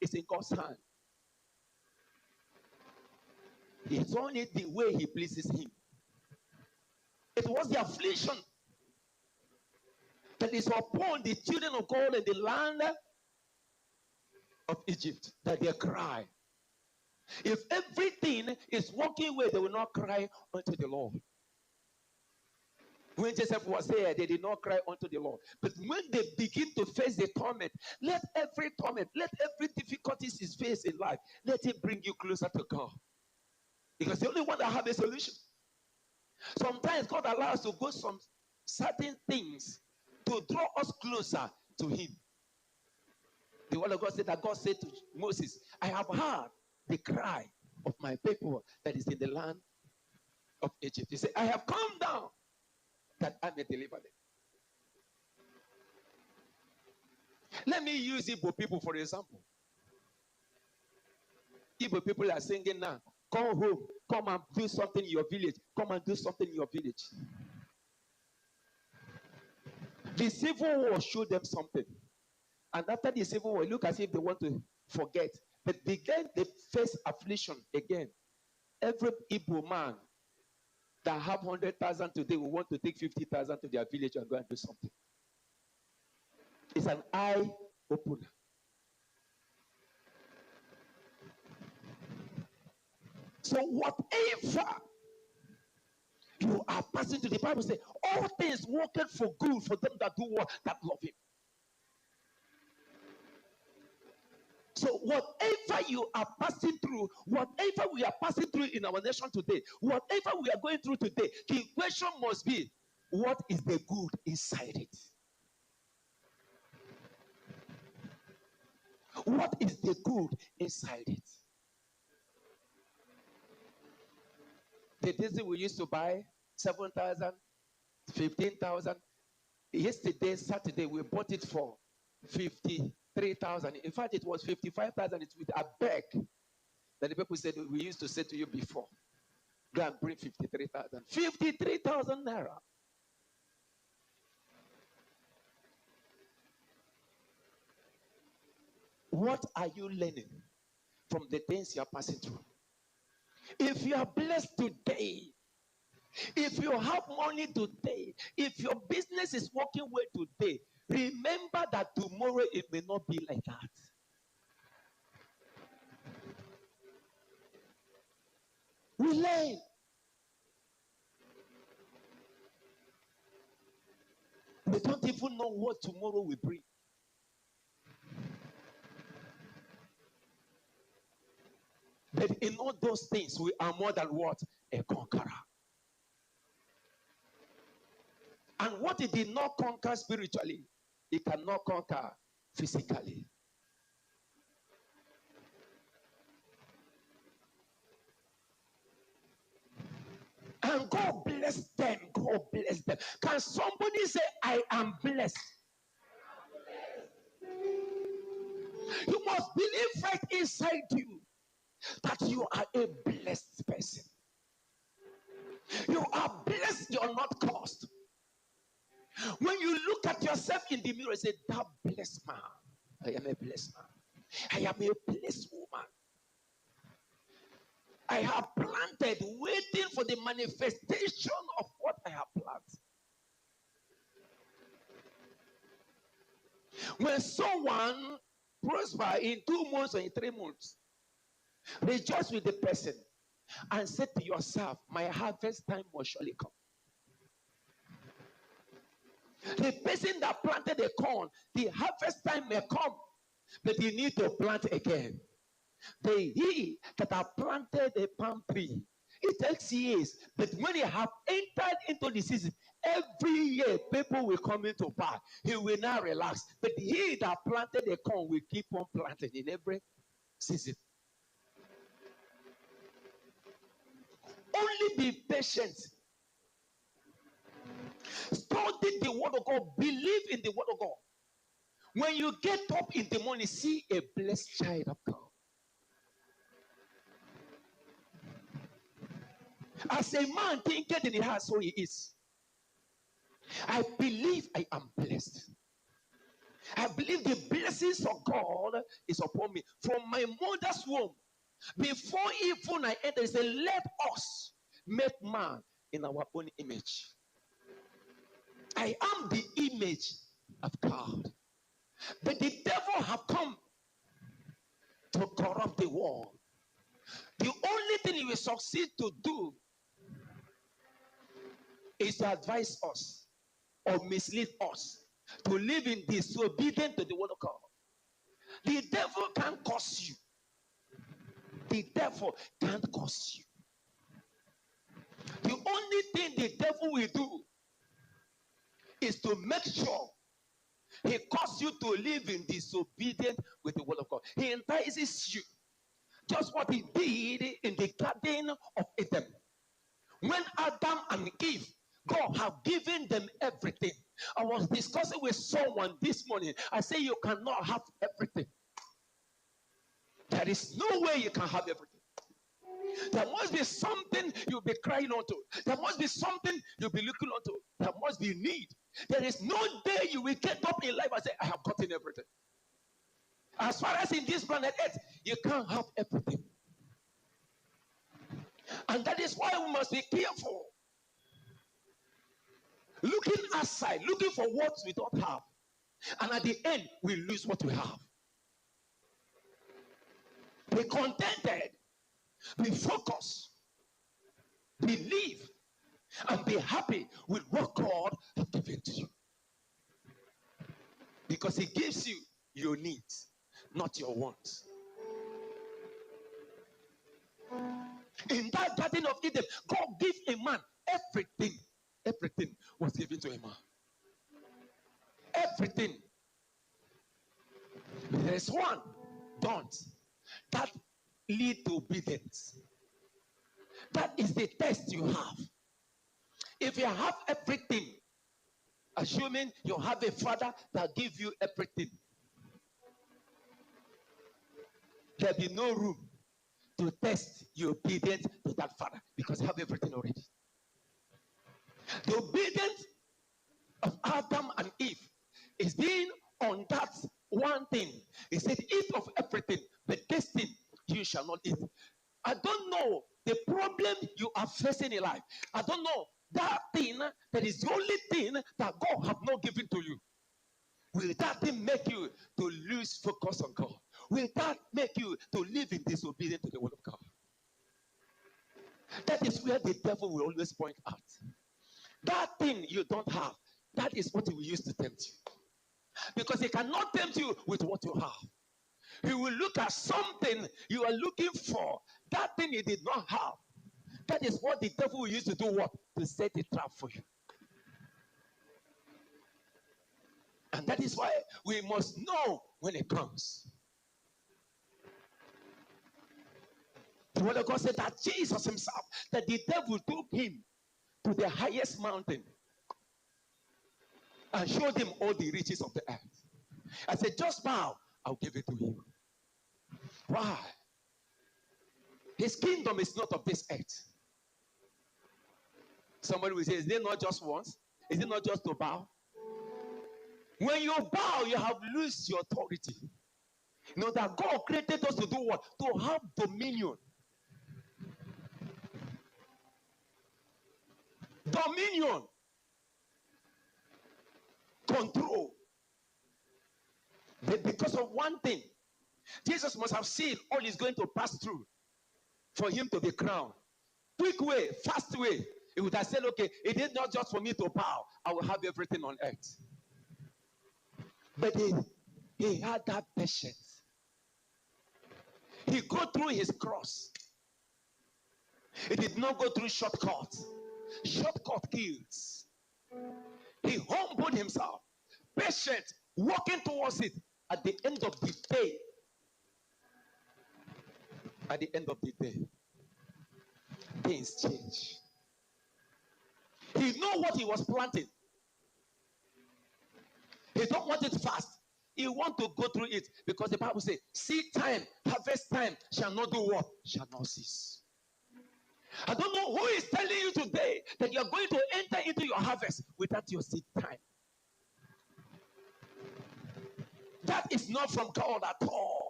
is in God's hand. It's only the way he pleases him. It was the affliction that is upon the children of God in the land of Egypt that they cry. If everything is working well, they will not cry unto the Lord. When Joseph was there, they did not cry unto the Lord. But when they begin to face the torment, let every difficulties is faced in life, let it bring you closer to God. Because the only one that have a solution. Sometimes God allows us to go some certain things to draw us closer to him. The word of God said that God said to Moses, I have heard the cry of my people that is in the land of Egypt. He said, I have come down that I may deliver them. Let me use Igbo people for example. Igbo people are singing now, come home, come and do something in your village. Come and do something in your village. The Civil War showed them something. And after the Civil War, look as if they want to forget. But began the first affliction again. Every Igbo man that have 100,000 today will want to take 50,000 to their village and go and do something. It's an eye opener. So whatever you are passing through, the Bible says, all things working for good for them that do what? That love him. So whatever you are passing through, whatever we are passing through in our nation today, whatever we are going through today, the question must be, what is the good inside it? What is the good inside it? The diesel we used to buy, 7,000, 15,000. Yesterday, Saturday, we bought it for 53,000. In fact, it was 55,000. It's with a bag that the people said we used to say to you before. Go and bring 53,000. 53,000 naira. What are you learning from the things you are passing through? If you are blessed today, if you have money today, if your business is working well today, remember that tomorrow it may not be like that. We learn. We don't even know what tomorrow will bring. But in all those things, we are more than what? A conqueror. And what it did not conquer spiritually, it cannot conquer physically. And God bless them. God bless them. Can somebody say, I am blessed? You must believe right inside you that you are a blessed person. You are blessed, you're not cursed. When you look at yourself in the mirror and say, that blessed man, I am a blessed man. I am a blessed woman. I have planted, waiting for the manifestation of what I have planted. When someone prospers in 2 months or in 3 months, rejoice with the person and say to yourself, my harvest time must surely come. The person that planted the corn, the harvest time may come, but you need to plant again. He that have planted a palm tree, it takes years, but when you have entered into the season, every year people will come into buy. He will not relax. But he that planted the corn will keep on planting in every season. Only be patient. Study the word of God. Believe in the word of God. When you get up in the morning, see a blessed child of God. As a man thinketh in the heart, so he is. I believe I am blessed. I believe the blessings of God is upon me. From my mother's womb, before even I enter, he said, let us make man in our own image. I am the image of God. But the devil have come to corrupt the world. The only thing he will succeed to do is to advise us or mislead us to live in disobedience to the word of God. The devil can't curse you. The devil can't curse you. The only thing the devil will do is to make sure he causes you to live in disobedience with the word of God. He entices you. Just what he did in the Garden of Eden. When Adam and Eve, God have given them everything. I was discussing with someone this morning. I say you cannot have everything. There is no way you can have everything. There must be something you'll be crying onto. There must be something you'll be looking onto. There must be need. There is no day you will get up in life and say, I have gotten everything. As far as in this planet Earth, you can't have everything. And that is why we must be careful. Looking outside, looking for what we don't have. And at the end, we lose what we have. Be contented. Be focused. Believe. And be happy with what God has given to you. Because he gives you your needs, not your wants. In that Garden of Eden, God gave a man everything. Everything was given to a man. Everything. There's one. Don't. That lead to obedience. That is the test you have. If you have everything, assuming you have a father that gives you everything, there'll be no room to test your obedience to that father because you have everything already. The obedience of Adam and Eve is being on that one thing. He said, eat of everything, but this thing you shall not eat. I don't know the problem you are facing in life. I don't know that thing that is the only thing that God have not given to you. Will that thing make you to lose focus on God? Will that make you to live in disobedience to the word of God? That is where the devil will always point out. That thing you don't have, that is what he will use to tempt you. Because he cannot tempt you with what you have. He will look at something you are looking for. That thing he did not have. That is what the devil will use to do what? To set a trap for you. And that is why we must know when it comes. The word of God said that Jesus himself, that the devil took him to the highest mountain and showed him all the riches of the earth. I said, just bow, I'll give it to you. Why? His kingdom is not of this earth. Somebody will say, is it not just once? Is it not just to bow? When you bow, you have lost your authority. You know that God created us to do what? To have dominion. Dominion. Control. But because of one thing, Jesus must have seen all he's going to pass through for him to be crowned. Quick way, fast way. He would have said, okay, it is not just for me to bow. I will have everything on earth. But he had that patience. He go through his cross. He did not go through shortcuts. Shortcut kills. He humbled himself. Patient, walking towards it. At the end of the day, things change. He know what he was planting. He don't want it fast. He want to go through it because the Bible says, seed time, harvest time shall not do what? Shall not cease. I don't know who is telling you today that you're going to enter into your harvest without your seed time. That is not from God at all.